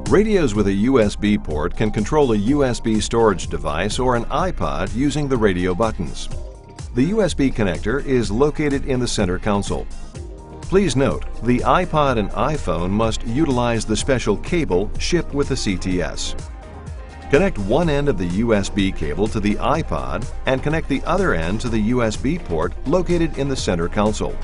Radios with a USB port can control a USB storage device or an iPod using the radio buttons. The USB connector is located in the center console. Please note, the iPod and iPhone must utilize the special cable shipped with the CTS. Connect one end of the USB cable to the iPod and connect the other end to the USB port located in the center console.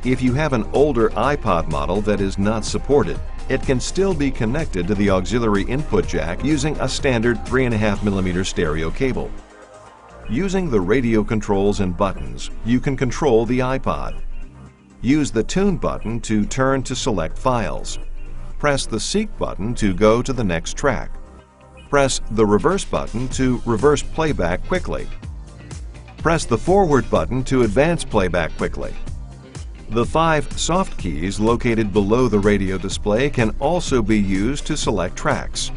If you have an older iPod model that is not supported, it can still be connected to the auxiliary input jack using a standard 3.5mm stereo cable. Using the radio controls and buttons, you can control the iPod. Use the Tune button to turn to select files. Press the Seek button to go to the next track. Press the Reverse button to reverse playback quickly. Press the Forward button to advance playback quickly. The 5 soft keys located below the radio display can also be used to select tracks.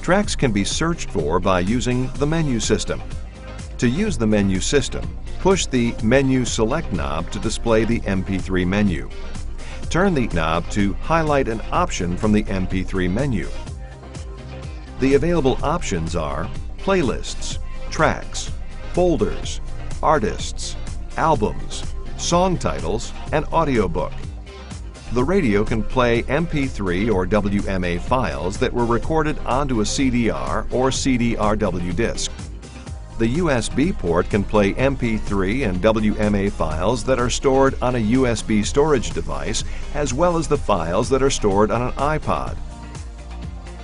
Tracks can be searched for by using the menu system. To use the menu system, push the Menu Select knob to display the Mp3 menu. Turn the knob to highlight an option from the Mp3 menu. The available options are Playlists, Tracks, Folders, Artists, Albums, Song Titles, and Audiobook. The radio can play MP3 or WMA files that were recorded onto a CDR or CDRW disc. The USB port can play MP3 and WMA files that are stored on a USB storage device, as well as the files that are stored on an iPod.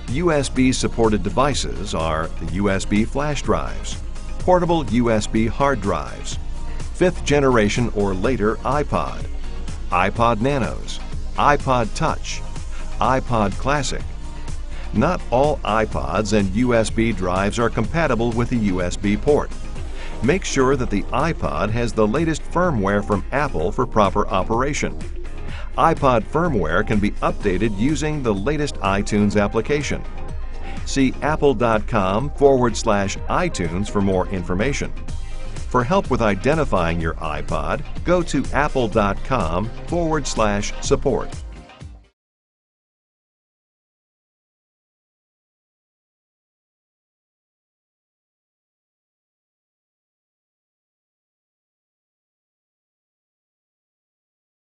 USB-supported devices are the USB flash drives, portable USB hard drives, 5th generation or later iPod, iPod Nanos, iPod Touch, iPod Classic. Not all iPods and USB drives are compatible with the USB port. Make sure that the iPod has the latest firmware from Apple for proper operation. iPod firmware can be updated using the latest iTunes application. See apple.com/iTunes for more information. For help with identifying your iPod, go to apple.com/support.